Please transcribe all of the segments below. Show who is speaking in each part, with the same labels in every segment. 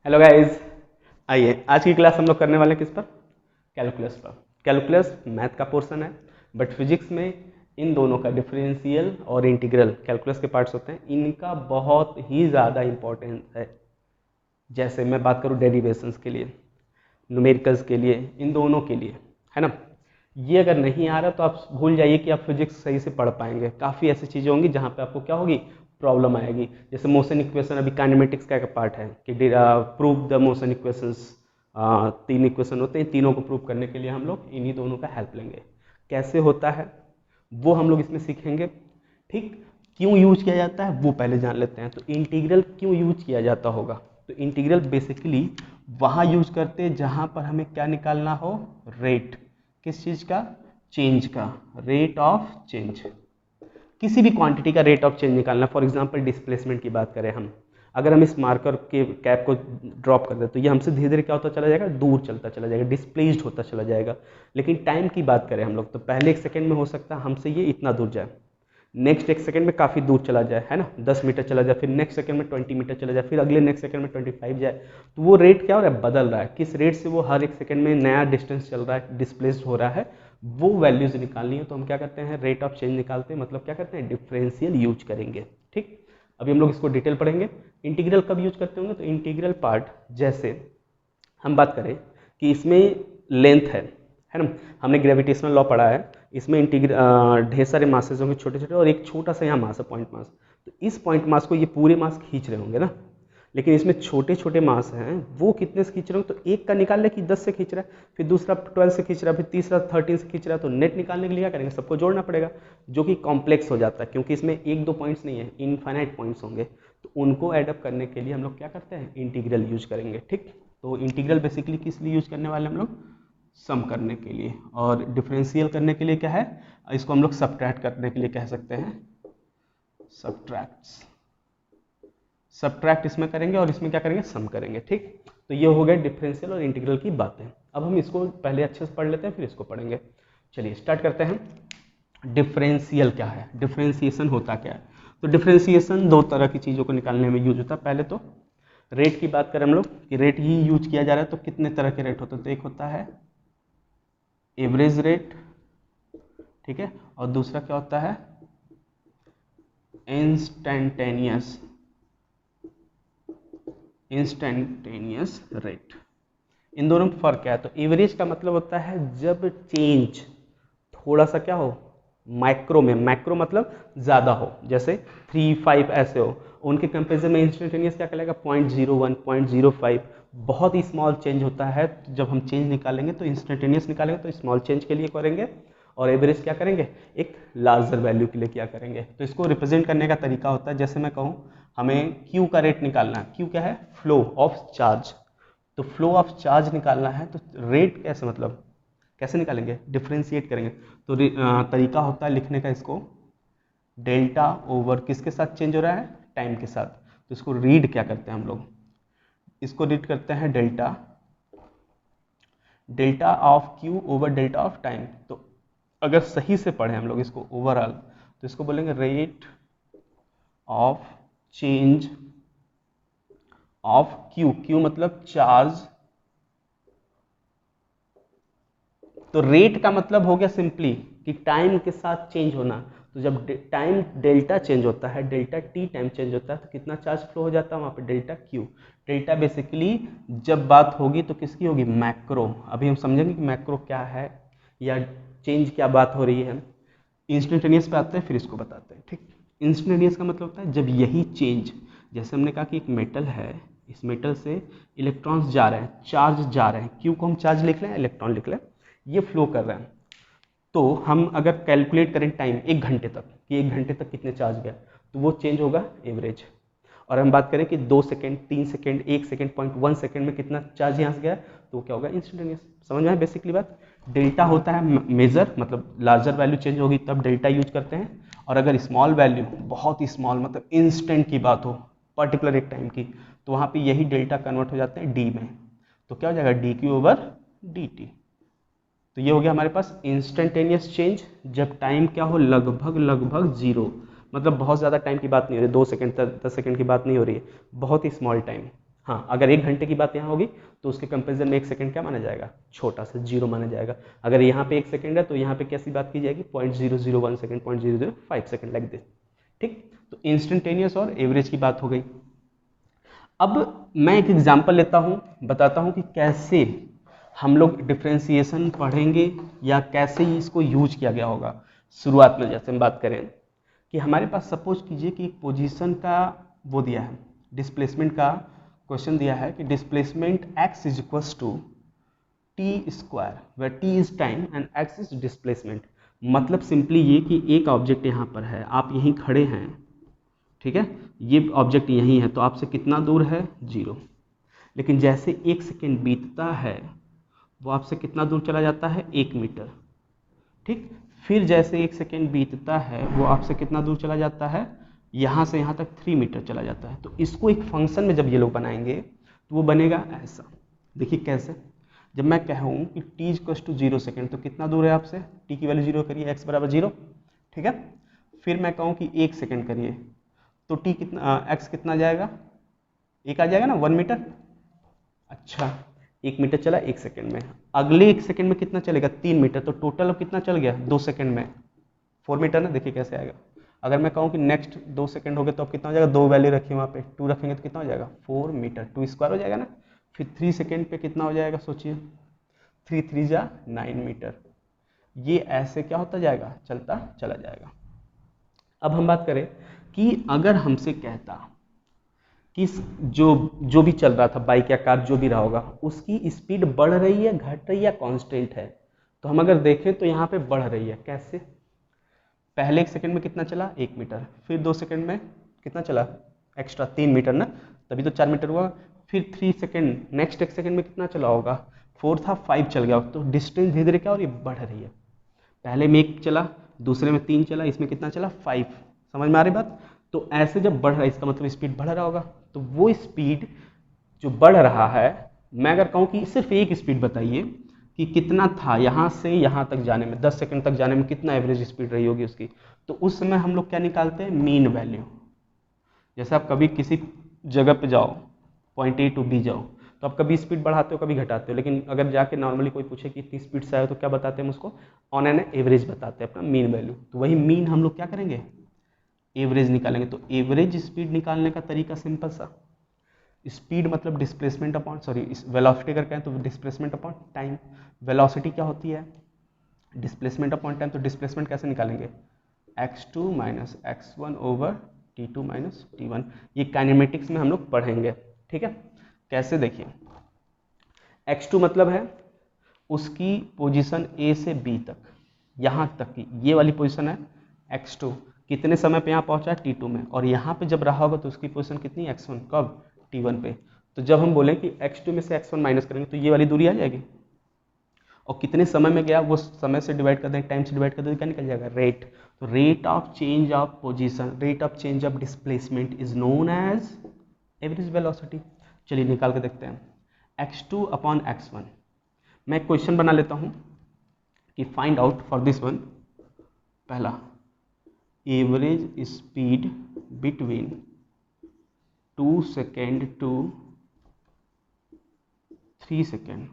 Speaker 1: Hello guys, आइए आज की क्लास हम लोग करने वाले हैं किस पर? कैलकुलस पर। कैलकुलस मैथ का पोर्शन है, बट फिजिक्स में इन दोनों का डिफरेंशियल और इंटीग्रल कैलकुलस के पार्ट्स होते हैं, इनका बहुत ही ज़्यादा इंपॉर्टेंस है। जैसे मैं बात करूँ डेरिवेशंस के लिए, न्यूमेरिकल्स के लिए, इन दोनों के लिए, है ना। ये अगर नहीं आ रहा तो आप भूल जाइए कि आप फिजिक्स सही से पढ़ पाएंगे। काफ़ी ऐसी चीज़ें होंगी जहाँ पे आपको क्या होगी, प्रॉब्लम आएगी। जैसे मोशन इक्वेशन, अभी काइनेमेटिक्स का एक पार्ट है कि prove the motion equations. 3 equation होते हैं, तीनों को प्रूव करने के लिए हम लोग इन्हीं दोनों का हेल्प लेंगे। कैसे होता है वो हम लोग इसमें सीखेंगे। ठीक, क्यों यूज किया जाता है वो पहले जान लेते हैं। तो इंटीग्रल क्यों यूज किया जाता होगा? तो इंटीग्रल बेसिकली वहाँ यूज करते हैं जहाँ पर हमें क्या निकालना हो, रेट। किस चीज़ का? चेंज का, रेट ऑफ चेंज। किसी भी क्वांटिटी का रेट ऑफ चेंज निकालना। फॉर एग्जांपल डिस्प्लेसमेंट की बात करें हम, अगर हम इस मार्कर के कैप को ड्रॉप कर दें तो ये हमसे धीरे धीरे क्या होता चला जाएगा, दूर चलता चला जाएगा, डिस्प्लेस्ड होता चला जाएगा। लेकिन टाइम की बात करें हम लोग तो पहले 1 सेकेंड में हो सकता है हमसे ये इतना दूर जाए, नेक्स्ट 1 सेकंड में काफ़ी दूर चला जाए, है ना, 10 मीटर चला जाए, फिर नेक्स्ट सेकंड में 20 मीटर चला जाए, फिर अगले नेक्स्ट सेकंड में 25 जाए। तो वो रेट क्या हो रहा है, बदल रहा है। किस रेट से वो हर 1 सेकंड में नया डिस्टेंस चल रहा है, डिस्प्लेस्ड हो रहा है, वो वैल्यूज निकालनी है। तो हम क्या करते हैं, रेट ऑफ चेंज निकालते हैं, मतलब क्या करते हैं, डिफरेंशियल यूज करेंगे। ठीक, अभी हम लोग इसको डिटेल पढ़ेंगे। इंटीग्रल कब यूज करते होंगे? तो इंटीग्रल पार्ट, जैसे हम बात करें कि इसमें लेंथ है ना, हमने ग्रेविटेशनल लॉ पढ़ा है। इसमें ढेर सारे मासेस होंगे छोटे छोटे, और एक छोटा सा यहाँ मास है, पॉइंट मास। तो इस पॉइंट मास को ये पूरे मास खींच रहे होंगे ना, लेकिन इसमें छोटे छोटे मास हैं, वो कितने से खींच रहे होंगे? तो एक का निकाल ले कि 10 से खींच रहा है, फिर दूसरा 12 से खींच रहा है, फिर तीसरा 13 से खींच रहा है। तो नेट निकालने के लिए क्या करेंगे, सबको जोड़ना पड़ेगा, जो कि कॉम्प्लेक्स हो जाता है, क्योंकि इसमें 1-2 पॉइंट्स नहीं है, इनफाइनाइट पॉइंट्स होंगे। तो उनको एडअप करने के लिए हम लोग क्या करते हैं, इंटीग्रल यूज करेंगे। ठीक, तो इंटीग्रल बेसिकली किस लिए यूज करने वाले हम लोग? सम करने के लिए। और डिफरेंशियल करने के लिए क्या है, इसको हम लोग सब्ट्रैक्ट करने के लिए कह सकते हैं, सब्ट्रैक्ट्स। सब्ट्रैक्ट इसमें करेंगे और इसमें क्या करेंगे, सम करेंगे। ठीक, तो ये हो गया डिफरेंशियल और इंटीग्रल की बातें। अब हम इसको पहले अच्छे से पढ़ लेते हैं, फिर इसको पढ़ेंगे। चलिए स्टार्ट करते हैं। डिफरेंशियल क्या है, डिफरेंशिएशन होता क्या है? तो डिफरेंशिएशन 2 तरह की चीज़ों को निकालने में यूज होता है। पहले तो रेट की बात करें हम लोग कि रेट ही यूज किया जा रहा है, तो कितने तरह के रेट होते हैं? तो एक होता है एवरेज रेट, ठीक है, और दूसरा क्या होता है, इंस्टेंटेनियस रेट। इन दोनों में फर्क क्या है? तो एवरेज का मतलब होता है जब चेंज थोड़ा सा क्या हो, माइक्रो में, माइक्रो मतलब ज़्यादा हो, जैसे 3, 5 ऐसे हो। उनके कंपेरिजन में इंस्टेंटेनियस क्या कहलाएगा, 0.01, 0.05। बहुत ही स्मॉल चेंज होता है। जब हम चेंज निकालेंगे तो इंस्टेंटेनियस निकालेंगे तो स्मॉल चेंज के लिए करेंगे, और एवरेज क्या करेंगे, एक लार्जर वैल्यू के लिए क्या करेंगे। तो इसको रिप्रेजेंट करने का तरीका होता है, जैसे मैं कहूँ हमें क्यू का रेट निकालना है। क्यू क्या है, फ्लो ऑफ चार्ज। तो फ्लो ऑफ चार्ज निकालना है, तो रेट कैसे, मतलब कैसे निकालेंगे, डिफ्रेंशिएट करेंगे। तो तरीका होता है लिखने का इसको, डेल्टा ओवर किसके साथ चेंज हो रहा है, टाइम के साथ। तो इसको रीड क्या करते हैं हम लोग, इसको रीड करते हैं delta of Q over delta of time. तो अगर सही से पढ़े हम लोग इसको ओवरऑल, तो इसको बोलेंगे rate of change of Q. Q मतलब चार्ज। तो रेट का मतलब हो गया सिंपली कि टाइम के साथ चेंज होना। तो जब टाइम डेल्टा चेंज होता है, डेल्टा टी टाइम चेंज होता है, तो कितना चार्ज फ्लो हो जाता है वहाँ पे, डेल्टा क्यू। डेल्टा बेसिकली जब बात होगी तो किसकी होगी, मैक्रो। अभी हम समझेंगे कि मैक्रो क्या है या चेंज क्या बात हो रही है। इंस्टेंटेनियस पे आते हैं, फिर इसको बताते हैं। ठीक, इंस्टेंटेनियस का मतलब होता है जब यही चेंज, जैसे हमने कहा कि एक मेटल है, इस मेटल से इलेक्ट्रॉन्स जा रहे हैं, चार्ज जा रहे हैं, क्यू को हम चार्ज लिख लें, इलेक्ट्रॉन लिख लें, ये फ्लो कर रहे हैं। तो हम अगर कैलकुलेट करें टाइम 1 घंटे तक, कि 1 घंटे तक कितने चार्ज गया, तो वो चेंज होगा एवरेज। और हम बात करें कि 2 सेकेंड, 3 सेकेंड, 1 सेकेंड, 0.1 सेकेंड में कितना चार्ज यहाँ से गया, तो वो क्या होगा, इंस्टेंटेनियस। समझ में आया बेसिकली बात। डेल्टा होता है मेजर, मतलब लार्जर वैल्यू चेंज होगी तब डेल्टा यूज करते हैं। और अगर स्मॉल वैल्यू, बहुत ही स्मॉल, मतलब इंस्टेंट की बात हो, पर्टिकुलर एक टाइम की, तो वहाँ पे यही डेल्टा कन्वर्ट हो जाते हैं डी में। तो क्या हो जाएगा, D Q over D T. तो ये हो गया हमारे पास इंस्टेंटेनियस चेंज, जब टाइम क्या हो, लगभग जीरो, मतलब बहुत ज़्यादा टाइम की बात नहीं हो रही, 2 सेकंड 10 सेकंड की बात नहीं हो रही है, बहुत ही स्मॉल टाइम। हाँ, अगर 1 घंटे की बात यहाँ होगी तो उसके कंपेरिजन में 1 सेकंड क्या माना जाएगा, छोटा सा जीरो माना जाएगा। अगर यहाँ पे 1 सेकंड है तो यहाँ पे कैसी बात की जाएगी, 0.001 सेकंड, 0.005 सेकंड लाइक दिस। ठीक, तो इंस्टेंटेनियस और एवरेज की बात हो गई। अब मैं एक एग्जाम्पल लेता हूँ, बताता हूँ कि कैसे हम लोग डिफ्रेंसिएशन पढ़ेंगे या कैसे इसको यूज किया गया होगा। शुरुआत में जैसे हम बात करें कि हमारे पास सपोज कीजिए कि एक पोजीशन का वो दिया है, डिस्प्लेसमेंट का क्वेश्चन दिया है कि displacement x is equals to T square, where T is time and x is displacement. मतलब सिंपली ये कि एक ऑब्जेक्ट यहाँ पर है, आप यहीं खड़े हैं, ठीक है, ये ऑब्जेक्ट यहीं है, तो आपसे कितना दूर है, 0। लेकिन जैसे 1 सेकेंड बीतता है वो आपसे कितना दूर चला जाता है, 1 मीटर। ठीक, फिर जैसे 1 सेकेंड बीतता है वो आपसे कितना दूर चला जाता है, यहाँ से यहाँ तक 3 मीटर चला जाता है। तो इसको एक फंक्शन में जब ये लोग बनाएंगे तो वो बनेगा ऐसा। देखिए कैसे, जब मैं कहूँ कि t इक्वल्स टू 0 सेकेंड तो कितना दूर है आपसे, t की वैल्यू 0 करिए, x बराबर 0, ठीक है। फिर मैं कहूँ कि 1 सेकेंड करिए तो t कितना, x कितना जाएगा, 1 आ जाएगा ना, 1 मीटर। अच्छा, 1 मीटर चला 1 सेकेंड में, अगले 1 सेकेंड में कितना चलेगा, 3 मीटर। तो टोटल अब कितना चल गया 2 सेकेंड में, 4 मीटर ना। देखिए कैसे आएगा, अगर मैं कहूँ कि नेक्स्ट 2 सेकेंड हो गए तो अब कितना हो जाएगा, 2 वैल्यू रखिए वहाँ पे, 2 रखेंगे तो कितना हो जाएगा, 4 मीटर, 2 स्क्वायर हो जाएगा ना। फिर 3 सेकेंड पे कितना हो जाएगा, सोचिए, 3 3 जा 9 मीटर। ये ऐसे क्या होता जाएगा, चलता चला जाएगा। अब हम बात करें कि अगर हमसे कहता कि जो भी चल रहा था, बाइक या कार जो भी रहा होगा, उसकी स्पीड बढ़ रही है, घट रही है, कांस्टेंट है, तो हम अगर देखें तो यहाँ पे बढ़ रही है। कैसे, पहले 1 सेकंड में कितना चला, 1 मीटर, फिर 2 सेकंड में कितना चला, एक्स्ट्रा 3 मीटर ना, तभी तो 4 मीटर हुआ। फिर 3 सेकंड, नेक्स्ट 1 सेकंड में कितना चला होगा, 4 था, 5 चल गया। तो डिस्टेंस धीरे धीरे क्या हो रही है, बढ़ रही है। पहले में 1 चला, दूसरे में 3 चला, इसमें कितना चला, 5। समझ में आ रही बात। तो ऐसे जब बढ़ रहा है इसका मतलब स्पीड बढ़ रहा होगा। तो वो स्पीड जो बढ़ रहा है, मैं अगर कहूँ कि सिर्फ एक स्पीड बताइए कि कितना था यहाँ से यहाँ तक जाने में, 10 सेकंड तक जाने में कितना एवरेज स्पीड रही होगी उसकी, तो उस समय हम लोग क्या निकालते हैं, मीन वैल्यू। जैसे आप कभी किसी जगह पे जाओ, पॉइंट ए टू बी जाओ, तो आप कभी स्पीड बढ़ाते हो कभी घटाते हो, लेकिन अगर जाके नॉर्मली कोई पूछे कि इतनी स्पीड से आए तो क्या बताते हैं हम उसको, ऑन एन एवरेज बताते हैं, अपना मीन वैल्यू। तो वही मीन हम लोग क्या करेंगे, एवरेज निकालेंगे। तो एवरेज स्पीड निकालने का तरीका सिंपल सा, स्पीड मतलब डिस्प्लेसमेंट अपॉन, सॉरी वेलोसिटी अगर कहें तो डिस्प्लेसमेंट अपॉन टाइम। वेलोसिटी क्या होती है, डिस्प्लेसमेंट अपॉन टाइम। तो डिस्प्लेसमेंट कैसे निकालेंगे, x2 minus x1 over t2 minus t1। ये काइनेमेटिक्स में हम लोग पढ़ेंगे, ठीक है। कैसे, देखिए, x2 मतलब है उसकी पोजीशन a से b तक, यहाँ तक की ये वाली पोजीशन है x2, कितने समय पे यहाँ पहुँचा है, t2 में, और यहाँ पे जब रहा होगा तो उसकी पोजीशन कितनी, x1, कब, t1 पे। तो जब हम बोलें कि x2 में से x1 माइनस करेंगे तो ये वाली दूरी आ जाएगी, और कितने समय में गया वो समय से डिवाइड कर देंगे, टाइम से डिवाइड कर देंगे, क्या निकल जाएगा, रेट। तो rate of change of position, rate of change of displacement is known as average velocity. चलिए निकाल के देखते हैं, x2 अपॉन x1। मैं एक क्वेश्चन बना लेता हूँ कि find out for this one. पहला, average speed between 2 second to 3 second,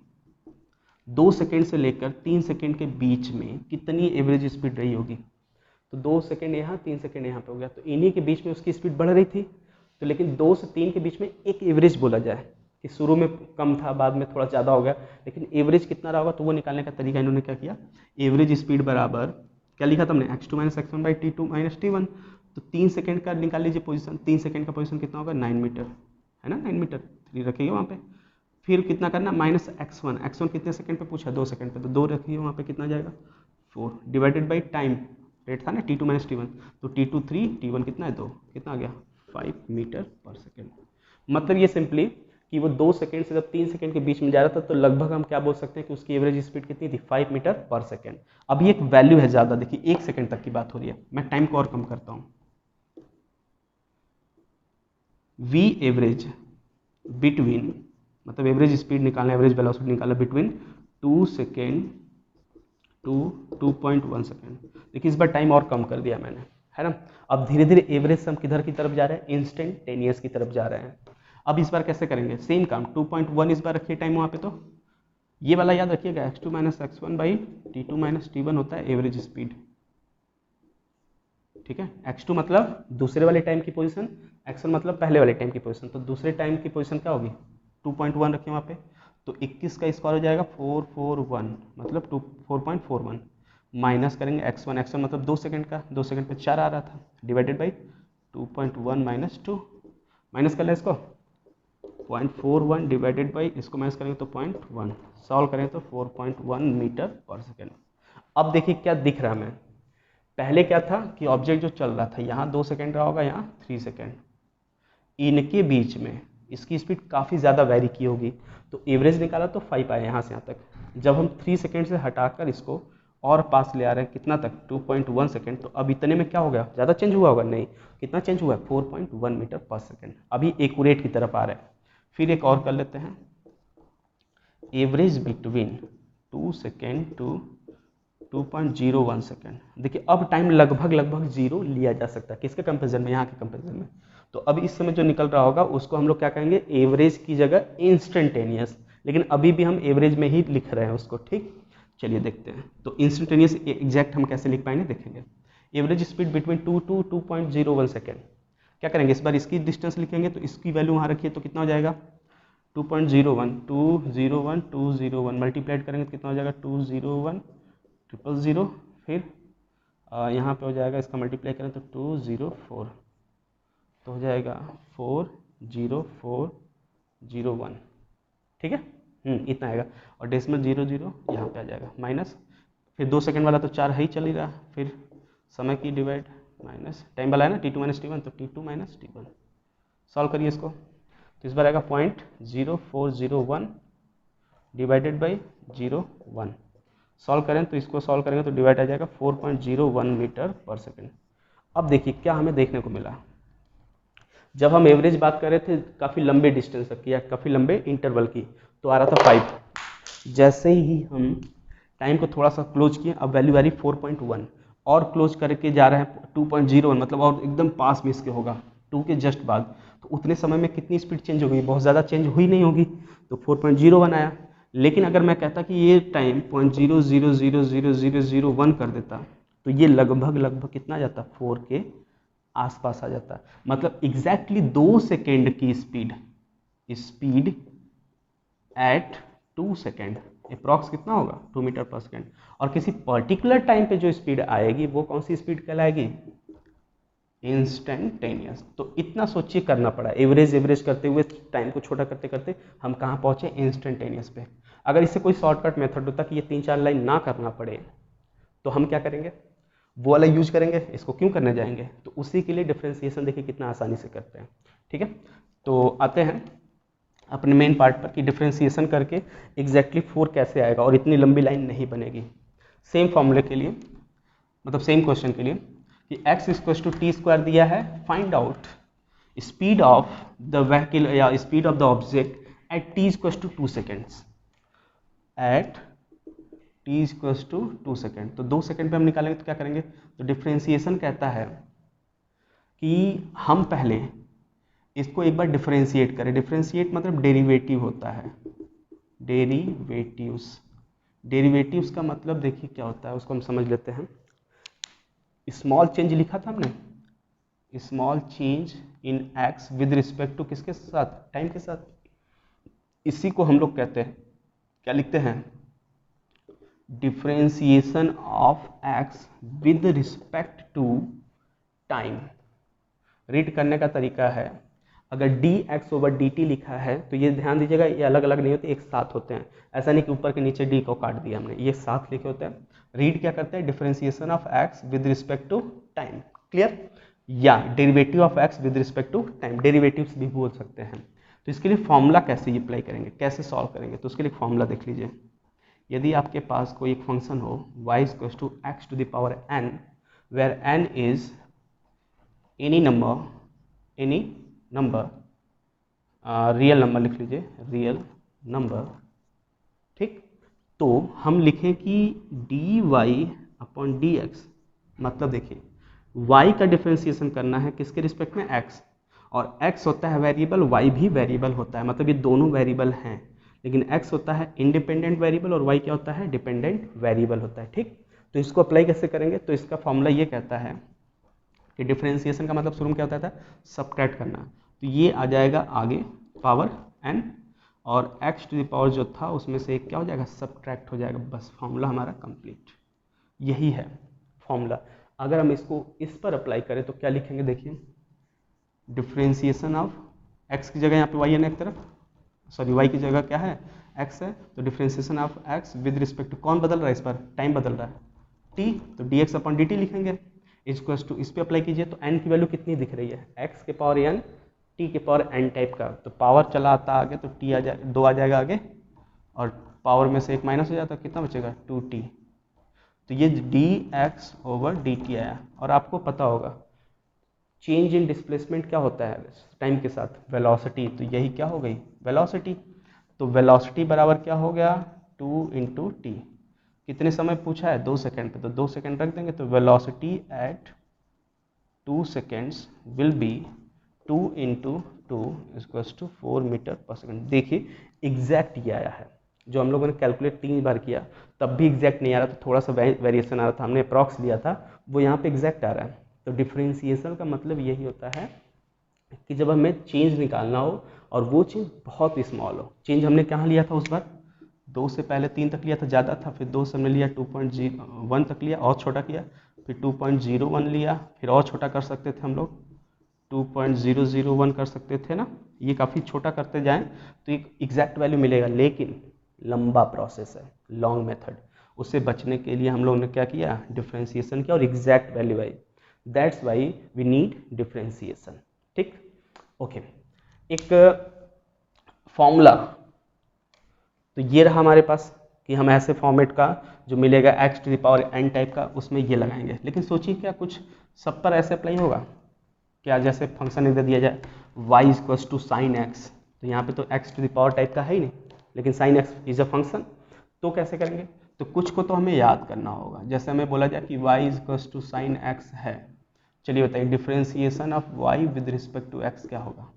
Speaker 1: 2 second से लेकर 3 सेकेंड के बीच में कितनी एवरेज स्पीड रही होगी। तो 2 सेकेंड यहाँ, 3 सेकेंड यहाँ पे हो गया, तो इन्हीं के बीच में उसकी स्पीड बढ़ रही थी। तो लेकिन 2 से 3 के बीच में एक एवरेज बोला जाए कि शुरू में कम था, बाद में थोड़ा ज़्यादा हो गया, लेकिन एवरेज कितना रहा होगा, तो वो निकालने का तरीका इन्होंने क्या किया, एवरेज स्पीड बराबर क्या लिखा था हमने, x2 minus x1 by t2 minus t1। तो 3 सेकेंड का निकाल लीजिए पोजीशन, 3 सेकेंड का पोजीशन कितना होगा, 9 मीटर, है ना, 9 मीटर, 3 रखिएगा वहाँ पे। फिर कितना करना, माइनस x1 कितने सेकंड पे पूछा, 2 सेकंड पे, तो 2 रखिए वहाँ पे, कितना जाएगा, 4, डिवाइडेड बाई टाइम, रेट था ना t2 माइनस t1, तो t2 3, t1 कितना है 2, कितना आ गया, 5 मीटर पर सेकेंड। मतलब ये सिंपली कि वो 2 सेकंड से जब 3 सेकंड के बीच में जा रहा था तो लगभग हम क्या बोल सकते हैं कि उसकी एवरेज स्पीड कितनी थी, 5 मीटर पर सेकेंड। अब ये एक वैल्यू है ज़्यादा, देखिए 1 सेकंड तक की बात हो रही है, मैं टाइम को और कम करता हूँ, v एवरेज बिटवीन, मतलब एवरेज स्पीड निकालना, एवरेज वेलोसिटी निकालना बिटवीन 2 सेकेंड टू 2.1 सेकेंड। देखिए इस बार टाइम और कम कर दिया मैंने, है ना। अब धीरे धीरे एवरेज से हम किधर की तरफ जा रहे हैं, इंस्टेंटेनियस की तरफ जा रहे हैं। अब इस बार कैसे करेंगे, सेम काम 2.1 इस बार रखिए टाइम वहाँ पे, तो ये वाला याद रखिएगा x2 minus x1 by t2 minus t1 होता है एवरेज स्पीड, ठीक है। x2 मतलब दूसरे वाले टाइम की पोजीशन, x1 मतलब पहले वाले टाइम की पोजीशन, तो दूसरे टाइम की पोजीशन क्या होगी 2.1 रखिए वहाँ पे, तो 21 का स्क्वायर हो जाएगा 441 मतलब 4.41 माइनस करेंगे x1 मतलब 2 सेकंड का, 2 सेकंड पे 4 आ रहा था, डिवाइडेड बाई 2.1 माइनस 2, माइनस कर लें इसको 0.41 डिवाइडेड बाई इसको माइनस करेंगे तो 0.1, सॉल्व करें तो 4.1 मीटर पर सेकेंड। अब देखिए क्या दिख रहा है हमें, पहले क्या था कि ऑब्जेक्ट जो चल रहा था यहाँ 2 सेकंड रहा होगा, यहाँ 3 सेकंड, इनके बीच में इसकी स्पीड काफ़ी ज़्यादा वेरी की होगी, तो एवरेज निकाला तो 5 आया यहाँ से यहाँ तक। जब हम 3 सेकंड से हटाकर इसको और पास ले आ रहे हैं कितना तक 2.1 सेकंड, तो अब इतने में क्या हो गया, ज़्यादा चेंज हुआ होगा, नहीं, कितना चेंज हुआ है 4.1 मीटर पर सेकंड, अभी एक्यूरेट की तरफ आ रहा है। फिर एक और कर लेते हैं, average between 2 second to 2.01 second. देखिए अब टाइम लगभग जीरो लिया जा सकता है, किसके कंपेरिजन में, यहाँ के कंपेरिजन में। तो अब इस समय जो निकल रहा होगा उसको हम लोग क्या कहेंगे, एवरेज की जगह इंस्टेंटेनियस, लेकिन अभी भी हम एवरेज में ही लिख रहे हैं उसको, ठीक। चलिए देखते हैं, तो इंस्टेंटेनियस एग्जैक्ट हम कैसे लिख पाएंगे देखेंगे। Average speed between 2 to 2.01 second, क्या करेंगे इस बार इसकी डिस्टेंस लिखेंगे, तो इसकी वैल्यू वहाँ रखिए तो कितना हो जाएगा 2.01 मल्टीप्लाइड करेंगे तो कितना हो जाएगा 201,000, फिर यहाँ पे हो जाएगा इसका मल्टीप्लाई करें तो 204, तो हो जाएगा 40401, ठीक है। इतना आएगा, और डेसिमल 00 यहाँ पे आ जाएगा, माइनस फिर 2 सेकंड वाला तो 4 है ही चल ही रहा, फिर समय की डिवाइड माइनस टाइम वाला है ना t2 माइनस t1, तो t2 माइनस t1, सॉल्व करिए इसको, तो इस बार आएगा 0.0401 डिवाइडेड बाई 0.1, सॉल्व करें तो इसको सॉल्व करेंगे तो डिवाइड आ जाएगा 4.01 मीटर पर सेकेंड। अब देखिए क्या हमें देखने को मिला, जब हम एवरेज बात कर रहे थे काफ़ी लंबे डिस्टेंस तक की या काफ़ी लंबे इंटरवल की, तो आ रहा था 5, जैसे ही हम टाइम को थोड़ा सा क्लोज किए अब वैल्यू आ रही 4.1, और क्लोज करके जा रहे हैं 2.01 मतलब और एकदम पास में इसके होगा 2 के जस्ट बाद, तो उतने समय में कितनी स्पीड चेंज हो गई, बहुत ज़्यादा चेंज हुई नहीं होगी, तो 4.01 आया। लेकिन अगर मैं कहता कि ये टाइम 0.000001 कर देता, तो ये लगभग कितना आ जाता 4 के आसपास आ जाता, मतलब एग्जैक्टली 2 सेकेंड की स्पीड एट 2 सेकेंड अप्रॉक्स कितना होगा 2 मीटर पर सेकेंड, और किसी पर्टिकुलर टाइम पे जो स्पीड आएगी वो कौन सी स्पीड कहलाएगी, इंस्टेंटेनियस। तो इतना सोचिए करना पड़ा, एवरेज करते हुए टाइम को छोटा करते करते हम कहाँ पहुँचे, इंस्टेंटेनियस पे। अगर इससे कोई शॉर्टकट मेथड होता कि ये 3-4 लाइन ना करना पड़े, तो हम क्या करेंगे, वो वाला यूज करेंगे, इसको क्यों करने जाएंगे, तो उसी के लिए डिफ्रेंसिएशन देखिए कितना आसानी से करते हैं, ठीक है। तो आते हैं अपने मेन पार्ट पर कि डिफ्रेंसिएशन करके एग्जैक्टली 4 कैसे आएगा और इतनी लंबी लाइन नहीं बनेगी। सेम फॉर्मूले के लिए, मतलब सेम क्वेश्चन के लिए कि x equal to T square दिया है, find out speed of the vehicle या speed of the object at t equal to 2 seconds, at t equal to 2 second. तो 2 सेकेंड पे हम निकालेंगे तो क्या करेंगे, तो डिफ्रेंसिएशन कहता है कि हम पहले इसको एक बार डिफ्रेंशिएट करें, डिफ्रेंशिएट मतलब डेरिवेटिव होता है, डेरिवेटिव्स का मतलब देखिए क्या होता है उसको हम समझ लेते हैं। स्मॉल चेंज लिखा था हमने, small change in x with respect to किसके साथ, टाइम के साथ, इसी को हम लोग कहते हैं, क्या लिखते हैं, differentiation of x with respect to time. Read करने का तरीका है, अगर dx/dt लिखा है तो ये ध्यान दीजिएगा ये अलग अलग नहीं होते, एक साथ होते हैं, ऐसा नहीं कि ऊपर के नीचे d को काट दिया हमने, ये साथ लिखे होते हैं। रीड क्या करते हैं, differentiation of x with respect to time, clear, या derivative of x with respect to time, derivatives भी बोल सकते हैं। तो इसके लिए फॉर्मूला कैसे अप्लाई करेंगे, कैसे सॉल्व करेंगे, तो उसके लिए फॉर्मूला देख लीजिए। यदि आपके पास कोई एक फंक्शन हो y equal to x to the power n, where n is any number, real number लिख लीजिए, रियल नंबर, ठीक। तो हम लिखें कि dy/dx, मतलब देखिए y का डिफरेंशिएशन करना है किसके रिस्पेक्ट में, x, और x होता है वेरिएबल, y भी वेरिएबल होता है, मतलब ये दोनों वेरिएबल हैं, लेकिन x होता है इंडिपेंडेंट वेरिएबल और y क्या होता है, डिपेंडेंट वेरिएबल होता है। ठीक, तो इसको अप्लाई कैसे करेंगे, तो इसका फॉर्मूला ये कहता है कि डिफरेंशिएशन का मतलब शुरू में क्या होता था, सब्ट्रैक्ट करना, तो ये आ जाएगा आगे पावर n, और x टू द पावर जो था उसमें से एक क्या हो जाएगा, सब्ट्रैक्ट हो जाएगा, बस फॉर्मूला हमारा कंप्लीट, यही है फॉर्मूला। अगर हम इसको इस पर अप्लाई करें तो क्या लिखेंगे, देखिए डिफरेंशिएशन ऑफ x की जगह यहाँ पे y है ना एक तरफ, सॉरी y की जगह क्या है, x है, तो differentiation of x with respect to कौन बदल रहा है, इस पर टाइम बदल रहा है t, तो dx अपॉन dt लिखेंगे, इक्वल्स टू इस पे अप्लाई कीजिए तो n की वैल्यू कितनी दिख रही है, x के पावर n t के पावर n टाइप का, तो पावर चला आता आगे तो t आ जाएगा, 2 आ जाएगा आगे, और पावर में से एक माइनस हो जाता है, कितना बचेगा 2t, तो ये dx ओवर dt आया। और आपको पता होगा चेंज इन डिस्प्लेसमेंट क्या होता है टाइम के साथ, वेलोसिटी, तो यही क्या हो गई वेलोसिटी, तो वेलोसिटी बराबर क्या हो गया 2 इंटू टी, कितने समय पूछा है 2 सेकेंड पे, तो 2 सेकेंड रख देंगे, तो velocity at 2 seconds will be 2 into 2 equals to 4 metre per second. देखिए एग्जैक्ट ये आया है, जो हम लोगों ने कैलकुलेट 3 बार किया तब भी एग्जैक्ट नहीं आ रहा था, थोड़ा सा वेरिएशन आ रहा था, हमने अप्रॉक्स लिया था, वो यहाँ पे एग्जैक्ट आ रहा है। तो डिफरेंशिएशन का मतलब यही होता है कि जब हमें चेंज निकालना हो और वो चेंज बहुत स्मॉल हो, चेंज हमने कहाँ लिया था उस बार 2 से पहले 3 तक लिया था, ज़्यादा था, फिर 2 से हमने लिया 2.01 तक लिया और छोटा किया, फिर 2.01 लिया, फिर और छोटा कर सकते थे हम लोग 2.001 कर सकते थे ना, ये काफ़ी छोटा करते जाएं तो एक एग्जैक्ट वैल्यू मिलेगा, लेकिन लंबा प्रोसेस है, लॉन्ग मेथड, उससे बचने के लिए हम लोग ने क्या किया, डिफरेंशिएशन किया और एग्जैक्ट वैल्यू आई, that's why we need differentiation. ठीक, ओके, एक फॉर्मूला तो ये रहा हमारे पास कि हम ऐसे फॉर्मेट का जो मिलेगा x to the power n type का, उसमें ये लगाएंगे, लेकिन सोचिए क्या कुछ सब पर ऐसे अप्लाई होगा क्या, जैसे फंक्शन इधर दिया जाए y equals to sine x, तो यहाँ पे तो x to the power type का है ही नहीं, लेकिन sine x is a function, तो कैसे करेंगे, तो कुछ को तो हमें याद करना होगा, जैसे हमें बोला जाए कि y equals to sine x है, चलिए बताइए differentiation of y with respect to x क्या होगा,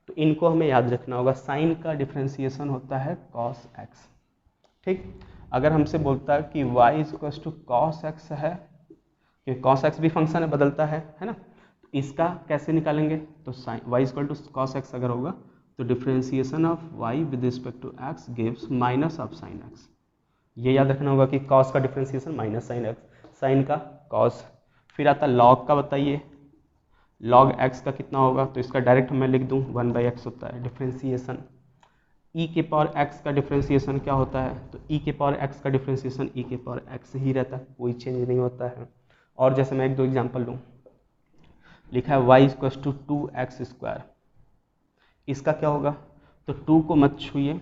Speaker 1: तो इनको हमें याद रखना होगा, साइन का डिफरेंशिएशन होता है cos x। ठीक, अगर हमसे बोलता है कि y equals to cos x है, क्योंकि cos x भी फंक्शन है, बदलता है ना, तो इसका कैसे निकालेंगे, तो sine y equal to cos x अगर होगा तो differentiation of y with respect to x gives minus of sine x, ये याद रखना होगा कि cos का differentiation minus sine x, sine का cos, फिर आता log का, बताइए log x का कितना होगा, तो इसका डायरेक्ट मैं लिख दूं 1/x होता है डिफरेंशिएशन, e के पावर x का डिफरेंशिएशन क्या होता है, तो e के पावर x का डिफरेंशिएशन e के पावर x ही रहता है, कोई चेंज नहीं होता है। और जैसे मैं एक दो एग्जांपल लूँ, लिखा है y equals to 2x square, इसका क्या होगा, तो 2 को मत छूइए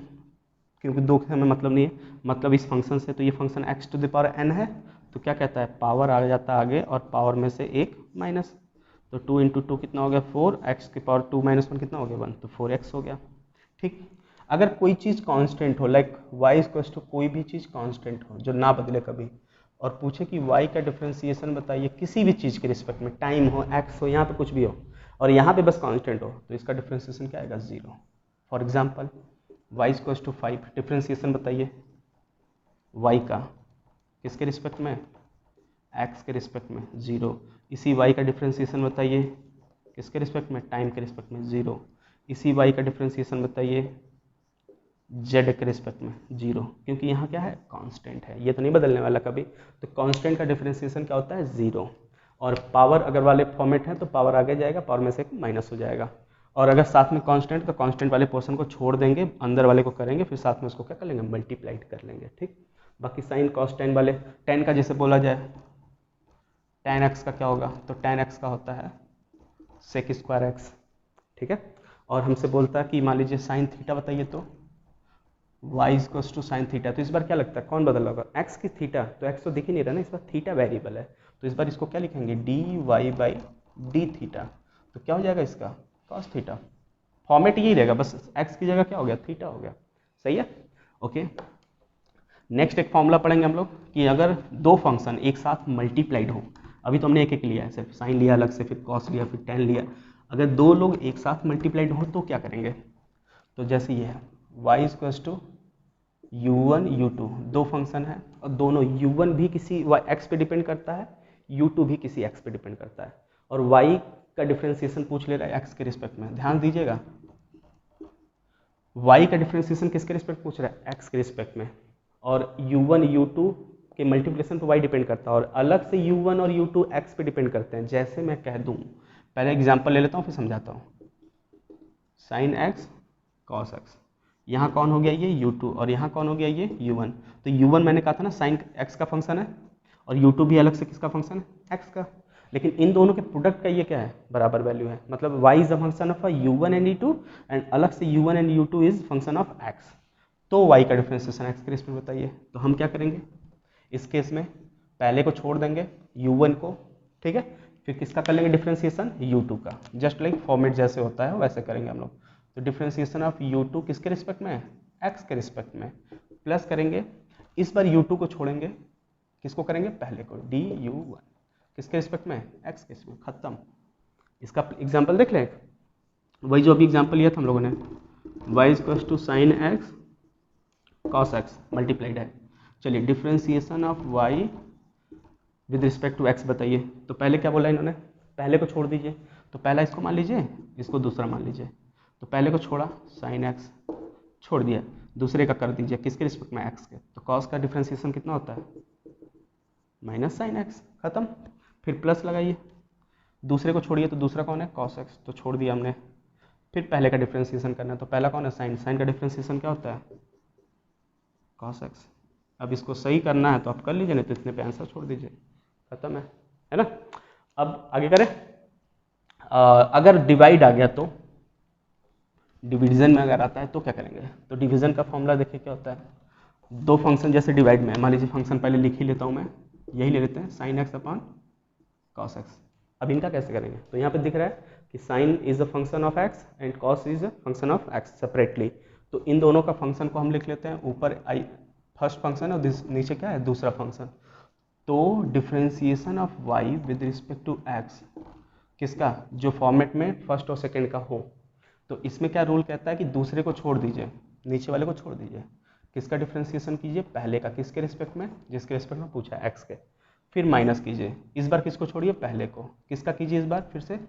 Speaker 1: क्योंकि 2 से हमें मतलब नहीं है, मतलब इस फंक्शन से, तो ये function x to the power n है, तो क्या कहता है पावर आ जाता है आगे और पावर में से एक माइनस, तो 2 इंटू 2 कितना हो गया 4, x के पावर 2 माइनस 1 कितना हो गया 1, तो 4x हो गया। ठीक, अगर कोई चीज़ कांस्टेंट हो, लाइक y इक्वल्स टू कोई भी चीज़ कांस्टेंट हो जो ना बदले कभी, और पूछे कि y का डिफरेंशिएशन बताइए किसी भी चीज़ के रिस्पेक्ट में, टाइम हो, x हो, यहाँ पे कुछ भी हो, और यहाँ पे बस कांस्टेंट हो, तो इसका डिफरेंशिएशन क्या आएगा 0। For example y equals to 5, differentiation बताइए y का किसके रिस्पेक्ट में, x के रिस्पेक्ट में 0, इसी y का डिफरेंशिएशन बताइए किसके रिस्पेक्ट में, टाइम के रिस्पेक्ट में 0, इसी y का डिफरेंशिएशन बताइए z के रिस्पेक्ट में 0, क्योंकि यहाँ क्या है कांस्टेंट है, ये तो नहीं बदलने वाला कभी, तो कांस्टेंट का डिफरेंशिएशन क्या होता है 0, और पावर अगर वाले फॉर्मेट है तो पावर आगे जाएगा, पावर में से माइनस हो जाएगा, और अगर साथ में कांस्टेंट तो कांस्टेंट वाले पोर्शन को छोड़ देंगे, अंदर वाले को करेंगे, फिर साथ में उसको क्या कर लेंगे मल्टीप्लाइड कर लेंगे। ठीक, बाकी साइन कॉस टेन वाले, टेन का जैसे बोला जाए tan x का क्या होगा, तो tan x का होता है sec स्क्वायर x। ठीक है, और हमसे बोलता है कि मान लीजिए साइन थीटा बताइए, तो y equals to sine theta, तो इस बार क्या लगता है कौन बदल होगा, x की थीटा, तो x तो दिख ही नहीं रहा ना, इस बार थीटा वेरिएबल है, तो इस बार इसको क्या लिखेंगे dy बाई डी थीटा, तो क्या हो जाएगा इसका cos थीटा, फॉर्मेट यही रहेगा, बस x की जगह क्या हो गया थीटा हो गया। सही है, ओके। नेक्स्ट एक फॉर्मूला पढ़ेंगे हम लोग कि अगर दो फंक्शन एक साथ मल्टीप्लाइड हो, अभी तो हमने एक एक लिया है, सिर्फ साइन लिया अलग से, फिर कॉस लिया, फिर टेन लिया, अगर दो लोग एक साथ मल्टीप्लाइड हो तो क्या करेंगे, तो जैसे ये है y equals to u1 u2, दो फंक्शन है और दोनों u1 भी किसी x पे डिपेंड करता है, u2 भी किसी x पे डिपेंड करता है, और y का डिफ्रेंसिएशन पूछ ले रहा है x के रिस्पेक्ट में। ध्यान दीजिएगा, y का डिफ्रेंसिएशन किसके रिस्पेक्ट पूछ रहा है, x के रिस्पेक्ट में, और u1 u2 के मल्टीप्लिकेशन पर y डिपेंड करता है, और अलग से u1 और u2 x पे डिपेंड करते हैं। जैसे मैं कह दूं, पहले एग्जांपल ले लेता हूं फिर समझाता हूं। sin x cos x, यहाँ कौन हो गया ये u2 और यहाँ कौन हो गया ये u1। तो u1 मैंने कहा था ना sin x का फंक्शन है, और u2 भी अलग से किसका फंक्शन है, x का। लेकिन इन दोनों के प्रोडक्ट का ये क्या है, बराबर वैल्यू है, मतलब y is a function of u1 and u2 and अलग से u1 and u2 is function of x। तो y का डिफरेंशिएशन x के रिस्पेक्ट बताइए। तो हम क्या करेंगे इस केस में, पहले को छोड़ देंगे u1 को, ठीक है, फिर किसका कर लेंगे डिफरेंशिएशन u2 का, जस्ट लाइक फॉर्मेट जैसे होता है वैसे करेंगे हम लोग। तो डिफरेंशिएशन ऑफ u2 किसके रिस्पेक्ट में है, x के रिस्पेक्ट में, प्लस करेंगे, इस बार u2 को छोड़ेंगे, किसको करेंगे पहले को du1, किसके रिस्पेक्ट में, x के रिस्पेक्ट, खत्म। इसका एग्जांपल देख लें, वही जो अभी एग्जांपल लिया था हम लोगों ने, y equals to sine x cos x multiplied है। चलिए differentiation of y with respect to x बताइए। तो पहले क्या बोला इन्होंने, पहले को छोड़ दीजिए, तो पहला इसको मान लीजिए, इसको दूसरा मान लीजिए। तो पहले को छोड़ा sin x, छोड़ दिया, दूसरे का कर दीजिए किसके रिस्पेक्ट में, x के। तो cos का डिफरेंशिएशन कितना होता है, माइनस साइन x, खत्म। फिर प्लस लगाइए, दूसरे को छोड़िए, तो दूसरा कौन है cos x, तो छोड़ दिया हमने। फिर पहले का डिफरेंशिएशन करना है, तो पहला कौन है साइन, साइन का डिफरेंशिएशन क्या होता है cos x। अब इसको सही करना है तो आप कर लीजिए, नहीं तो इतने पे आंसर छोड़ दीजिए, खत्म है ना। अब आगे करें, अगर डिवाइड आ गया तो, डिवीजन में अगर आता है तो क्या करेंगे। तो डिवीजन का फॉर्मूला देखिए क्या होता है, दो फंक्शन जैसे डिवाइड में, मान लीजिए फंक्शन पहले लिख ही लेता हूँ मैं, यही ले लेते हैं sine x upon cos x. अब इनका कैसे करेंगे, तो यहाँ पे दिख रहा है कि sine is a function of x and cos is a function of x separately. तो इन दोनों का फंक्शन को हम लिख लेते हैं, ऊपर आई फर्स्ट फंक्शन और नीचे क्या है दूसरा फंक्शन। तो differentiation of y with respect to x किसका, जो फॉर्मेट में फर्स्ट और सेकेंड का हो। तो इसमें क्या रूल कहता है कि दूसरे को छोड़ दीजिए, नीचे वाले को छोड़ दीजिए, किसका डिफ्रेंसिएशन कीजिए, पहले का, किसके रिस्पेक्ट में, जिसके रिस्पेक्ट में पूछा है एक्स के, फिर माइनस कीजिए, इस बार किसको छोड़िए, पहले को, किसका कीजिए इस बार फिर से,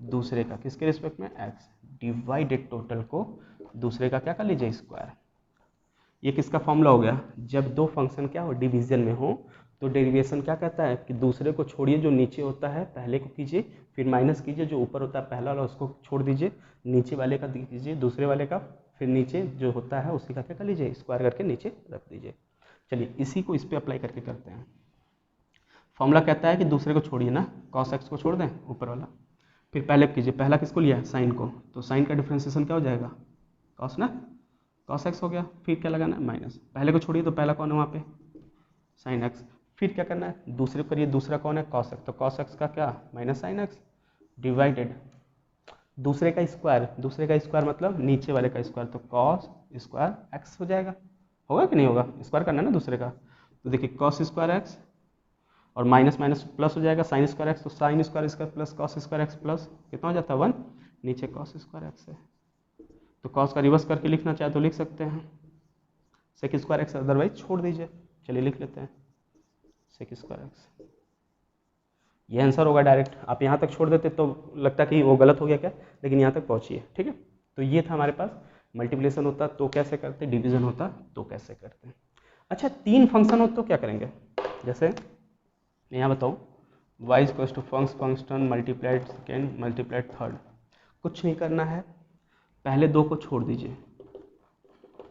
Speaker 1: दूसरे का, किसके रिस्पेक्ट में, एक्स, डिवाइडेड टोटल को दूसरे का क्या कर लीजिए स्क्वायर। ये किसका फॉर्मूला हो गया, जब दो फंक्शन क्या हो डिवीजन में हो तो डेरिवेशन क्या कहता है कि दूसरे को छोड़िए, जो नीचे होता है पहले को कीजिए, फिर माइनस कीजिए, जो ऊपर होता है पहला वाला उसको छोड़ दीजिए, नीचे वाले का कीजिए दूसरे वाले का, फिर नीचे जो होता है उसी का क्या कर लीजिए स्क्वायर करके नीचे रख दीजिए। चलिए इसी को इस पर अप्लाई करके करते हैं। फॉर्मूला कहता है कि दूसरे को छोड़िए ना, कॉस एक्स को छोड़ दें ऊपर वाला, फिर पहले कीजिए, पहला किसको लिया है साइन को, तो साइन का डिफ्रेंसिएशन क्या हो जाएगा कॉस ना, कॉस एक्स हो गया, फिर क्या लगाना है माइनस, पहले को छोड़िए तो पहला कौन है वहाँ पे साइन एक्स, फिर क्या करना है दूसरे को करिए, दूसरा कौन है कॉस एक्स, तो कॉस एक्स का क्या माइनस साइन एक्स, डिवाइडेड दूसरे का स्क्वायर, दूसरे का स्क्वायर मतलब नीचे वाले का स्क्वायर, तो कॉस स्क्वायर एक्स हो जाएगा, होगा कि नहीं होगा, स्क्वायर करना है ना दूसरे का। तो देखिए कॉस स्क्वायर एक्स और माइनस माइनस प्लस हो जाएगा, साइन स्क्वायर एक्स, तो sine square square plus cos square x plus कितना हो जाता है 1, नीचे कॉस स्क्वायर एक्स है। तो कॉस का रिवर्स करके लिखना चाहे तो लिख सकते हैं सेक स्क्वायर एक्स, अदरवाइज छोड़ दीजिए। चलिए लिख लेते हैं सेक स्क्वायर एक्स, ये आंसर होगा डायरेक्ट। आप यहाँ तक छोड़ देते तो लगता कि वो गलत हो गया क्या, लेकिन यहाँ तक पहुँचिए, ठीक है। तो ये था हमारे पास, मल्टीप्लिकेशन होता तो कैसे करते, डिवीजन होता तो कैसे करते। अच्छा तीन फंक्शन हो तो क्या करेंगे, जैसे मैं यहाँ बताऊँ y equals to function multiplied second multiplied third, कुछ नहीं करना है, पहले दो को छोड़ दीजिए,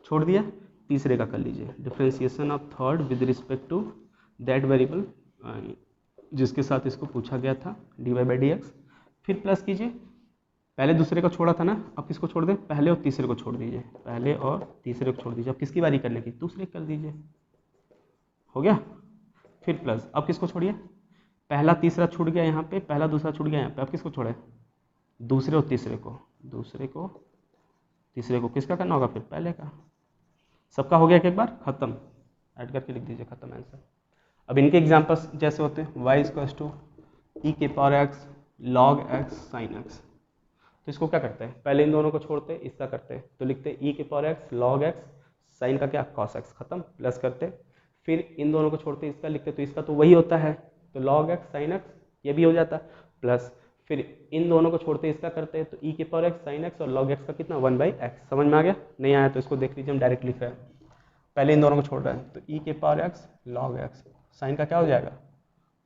Speaker 1: छोड़ दिया, तीसरे का कर लीजिए differentiation of third with respect to that variable जिसके साथ इसको पूछा गया था dy बाई डी एक्स, फिर प्लस कीजिए, पहले दूसरे को छोड़ा था ना, अब किसको छोड़ दें, पहले और तीसरे को छोड़ दीजिए, पहले और तीसरे को छोड़ दीजिए, अब किसकी बारी करने की, दूसरे कर दीजिए, हो गया। फिर प्लस, अब किसको छोड़िए, पहला तीसरा छूट गया यहाँ पे, पहला दूसरा छूट गया यहाँ पे, अब किसको छोड़े, दूसरे और तीसरे को, दूसरे को तीसरे को, किसका करना होगा फिर पहले का, सबका हो गया एक बार खत्म, ऐड करके लिख दीजिए खत्म आंसर। अब इनके एग्जांपल्स जैसे होते हैं y इक्वल्स टू ई के power x log x sign x, तो इसको क्या करते हैं, पहले इन दोनों को छोड़ते हैं, इसका करते हैं, तो लिखते हैं ई के power x log x, sine का क्या कॉस एक्स, खत्म, प्लस करते, फिर इन दोनों को छोड़ते इसका लिखते, तो इसका तो वही होता है, तो लॉग एक्स साइन एक्स, ये भी हो जाता, प्लस फिर इन दोनों को छोड़ते इसका करते हैं, तो ई के पावर एक्स साइन एक्स और लॉग एक्स का कितना 1/x। समझ में आ गया? नहीं आया तो इसको देख लीजिए, हम डायरेक्ट लिख रहे हैं, पहले इन दोनों को छोड़ रहे हैं, तो ई के power x log x, sine का क्या हो जाएगा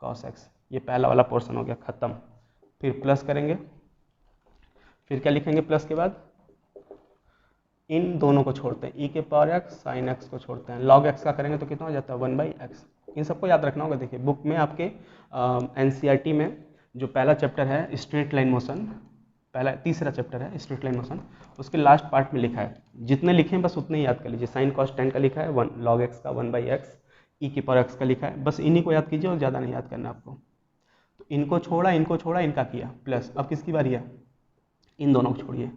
Speaker 1: कॉस एक्स, ये पहला वाला पोर्शन हो गया, खत्म। फिर प्लस करेंगे, फिर क्या लिखेंगे प्लस के बाद, इन दोनों को छोड़ते हैं, ई के पावर एक्स साइन एक्स को छोड़ते हैं, लॉग एक्स का करेंगे तो कितना हो जाता है 1/x। इन सबको याद रखना होगा। देखिए बुक में आपके एनसीईआरटी में जो पहला चैप्टर है स्ट्रेट लाइन मोशन, पहला तीसरा चैप्टर है स्ट्रेट लाइन मोशन, उसके लास्ट पार्ट में लिखा है, जितने लिखे हैं बस उतने ही याद कर लीजिए। साइन कॉस टेन का लिखा है 1, लॉग एक्स का 1/x, ई के पावर एक्स का लिखा है, बस इन्हीं को याद कीजिए और ज़्यादा नहीं याद करना आपको। तो इनको छोड़ा, इनका किया प्लस, अब किसकी बारी है, इन दोनों को छोड़िए,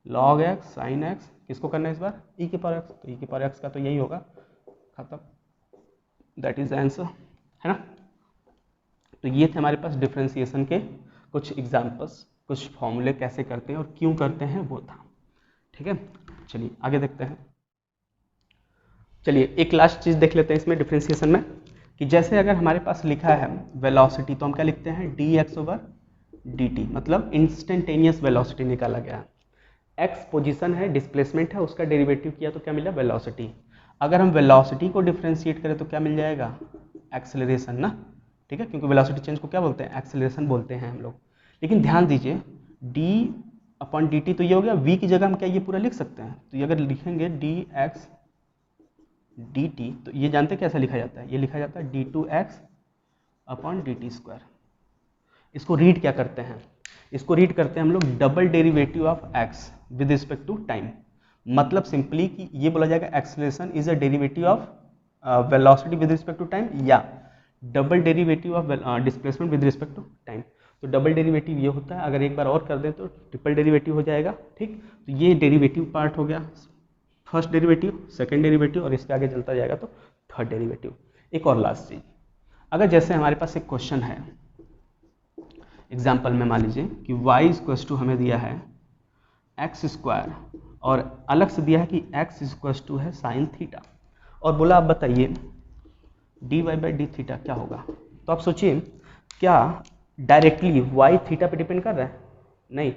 Speaker 1: लॉग एक्स साइन एक्स, किसको करना है इस बार ई के पावर एक्स, तो ई के पावर एक्स का तो यही होगा, खत्म, दैट इज आंसर, है ना। तो ये थे हमारे पास डिफरेंशिएशन के कुछ एग्जाम्पल्स, कुछ फॉर्मूले कैसे करते हैं और क्यों करते हैं वो था, ठीक है। चलिए आगे देखते हैं। चलिए एक लास्ट चीज़ देख लेते हैं इसमें डिफरेंशिएशन में, कि जैसे अगर हमारे पास लिखा है वेलोसिटी, तो हम क्या लिखते हैं dx/dt, मतलब इंस्टेंटेनियस वेलोसिटी निकाला गया, x पोजीशन है, डिस्प्लेसमेंट है, उसका डेरिवेटिव किया तो क्या मिला वेलोसिटी। अगर हम वेलोसिटी को डिफरेंशिएट करें तो क्या मिल जाएगा एक्सेलरेशन ना, ठीक है, क्योंकि वेलोसिटी चेंज को क्या बोलते हैं एक्सेलरेशन बोलते हैं हम लोग। लेकिन ध्यान दीजिए d/dt, तो ये हो गया, v की जगह हम क्या ये पूरा लिख सकते हैं, तो ये अगर लिखेंगे dx dt, तो ये जानते कैसे लिखा जाता है, ये लिखा जाता है d2x/dt²। इसको रीड क्या करते हैं, इसको रीड करते हैं हम लोग double derivative of x with respect to time. मतलब सिंपली कि ये बोला जाएगा acceleration is a derivative of velocity with respect to time, या double derivative of displacement with respect to time. तो डबल डेरिवेटिव ये होता है, अगर एक बार और कर दें तो ट्रिपल डेरिवेटिव हो जाएगा, ठीक। तो ये डेरिवेटिव पार्ट हो गया, फर्स्ट डेरिवेटिव, सेकंड डेरिवेटिव, और इसके आगे चलता जाएगा तो थर्ड डेरिवेटिव। एक और लास्ट चीज, अगर जैसे हमारे पास एक क्वेश्चन है एग्जाम्पल में, मान लीजिए कि y हमें दिया है x² और अलग से दिया है कि x है साइन थीटा, और बोला आप बताइए dy/d थीटा क्या होगा। तो आप सोचिए क्या डायरेक्टली y थीटा पे डिपेंड कर रहा है, नहीं,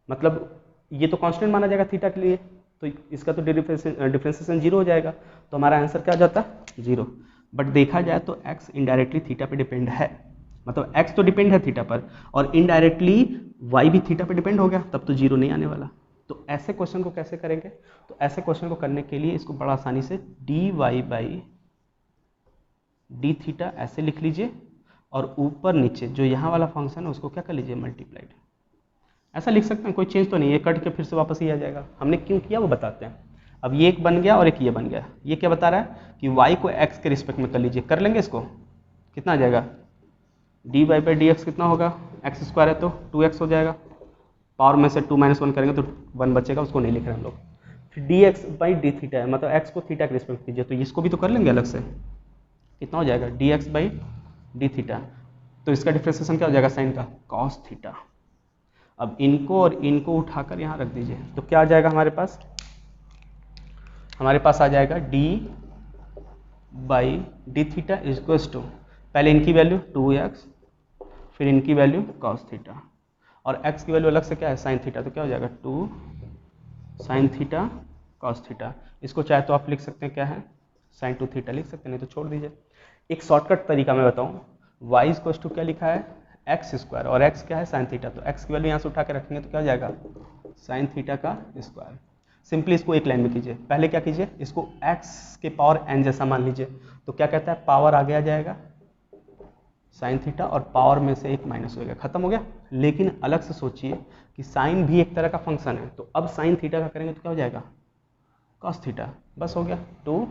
Speaker 1: मतलब ये तो कांस्टेंट माना जाएगा थीटा के लिए, तो इसका तो डिफरेंशिएशन 0 हो जाएगा, तो हमारा आंसर क्या हो जाता है 0। बट देखा जाए तो x इनडायरेक्टली थीटा पे डिपेंड है, मतलब x तो डिपेंड है थीटा पर, और इनडायरेक्टली y भी थीटा पे डिपेंड हो गया, तब तो 0 नहीं आने वाला। तो ऐसे क्वेश्चन को कैसे करेंगे, तो ऐसे क्वेश्चन को करने के लिए इसको बड़ा आसानी से dy/d थीटा ऐसे लिख लीजिए, और ऊपर नीचे जो यहाँ वाला फंक्शन है उसको क्या कर लीजिए मल्टीप्लाइड, ऐसा लिख सकते हैं, कोई चेंज तो नहीं है, कट के फिर से वापस ही आ जाएगा। हमने क्यों किया वो बताते हैं। अब ये एक बन गया और एक ये बन गया, ये क्या बता रहा है कि y को x के रिस्पेक्ट में कर लीजिए, कर लेंगे इसको, कितना आ जाएगा dy/dx कितना होगा, x² है तो 2x हो जाएगा, पावर में से 2 - 1 करेंगे तो 1 बचेगा, उसको नहीं लिख रहे हम लोग। फिर dx/d थीटा है, मतलब x को थीटा के रिस्पेक्ट कीजिए, तो इसको भी तो कर लेंगे अलग से, कितना हो जाएगा dx/d थीटा, तो इसका डिफरेंशिएशन क्या हो जाएगा साइन का कॉस थीटा। अब इनको और इनको उठाकर यहाँ रख दीजिए, तो क्या आ जाएगा हमारे पास, आ जाएगा d/d थीटा इक्वल्स टू, पहले इनकी वैल्यू 2x, फिर इनकी वैल्यू cos थीटा, और x की वैल्यू अलग से क्या है साइन थीटा, तो क्या हो जाएगा 2 sin थीटा cos थीटा। इसको चाहे तो आप लिख सकते हैं क्या है sin 2 थीटा लिख सकते हैं, नहीं तो छोड़ दीजिए। एक शॉर्टकट तरीका मैं बताऊँ, y इक्वल्स टू क्या लिखा है x² और x क्या है साइन थीटा, तो x की वैल्यू यहाँ से उठा के रखेंगे तो क्या हो जाएगा साइन थीटा का स्क्वायर। सिंपली इसको एक लाइन में कीजिए, पहले क्या कीजिए, इसको x के पावर n जैसा मान लीजिए, तो क्या कहता है पावर आगे आ जाएगा साइन थीटा, और पावर में से एक माइनस हो गया, खत्म हो गया। लेकिन अलग से सोचिए कि साइन भी एक तरह का फंक्शन है, तो अब साइन थीटा का करेंगे तो क्या हो जाएगा कॉस थीटा, बस हो गया 2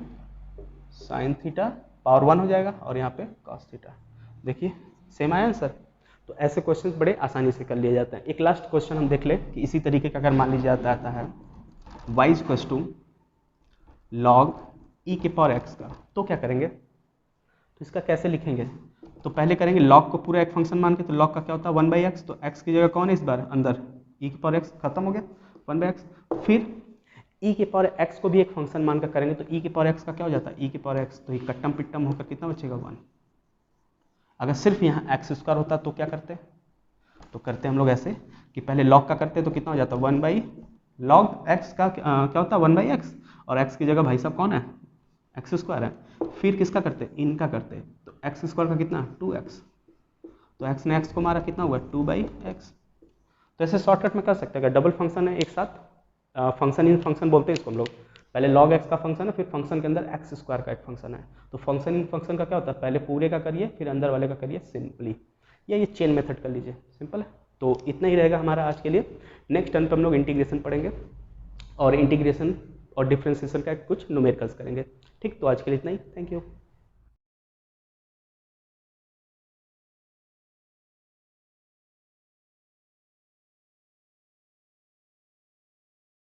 Speaker 1: साइन थीटा पावर 1 हो जाएगा, और यहाँ पे कॉस थीटा। देखिए सेम आया आंसर। तो ऐसे क्वेश्चंस बड़े आसानी से कर लिए जाते हैं। एक लास्ट क्वेश्चन हम देख ले कि इसी तरीके का अगर मान लीजिए आता है y इक्वल्स टू लॉग ई के पावर x का, तो क्या करेंगे, तो इसका कैसे लिखेंगे, तो पहले करेंगे लॉग को पूरा एक फंक्शन मान के, तो लॉग का क्या होता है 1/x, तो x की जगह कौन है इस बार अंदर ई की पावर एक्स खत्म हो गया 1/x। फिर ई की पावर एक्स को भी एक फंक्शन मानकर करेंगे तो ई की पावर एक्स का क्या हो जाता है, ई की पावर एक्स, तो ये कट्टम पिट्टम होकर कितना बचेगा 1। अगर सिर्फ यहाँ एक्स स्क्वायर होता तो क्या करते, तो करते हम लोग ऐसे कि पहले लॉग का करते तो कितना हो जाता 1/log एक्स का क्या होता है 1/x, और एक्स की जगह भाई साहब कौन है एक्स स्क्वायर है। फिर किसका करते, इनका करते, तो एक्स स्क्वायर का कितना 2x, तो x ने x को मारा कितना हुआ 2/x। तो ऐसे शॉर्टकट में कर सकते हैं। अगर डबल फंक्शन है एक साथ, फंक्शन इन फंक्शन बोलते हैं इसको हम लोग, पहले log x का फंक्शन है फिर फंक्शन के अंदर x स्क्वायर का एक फंक्शन है, तो फंक्शन इन फंक्शन का क्या होता है, पहले पूरे का करिए फिर अंदर वाले का करिए सिंपली, या ये चेन मेथड कर लीजिए, सिंपल है। तो इतना ही रहेगा हमारा आज के लिए। नेक्स्ट टर्न पर हम लोग इंटीग्रेशन पढ़ेंगे और इंटीग्रेशन और डिफ्रेंसिएशन का कुछ न्यूमेरिकल्स करेंगे। ठीक, तो आज के लिए इतना ही, थैंक यू।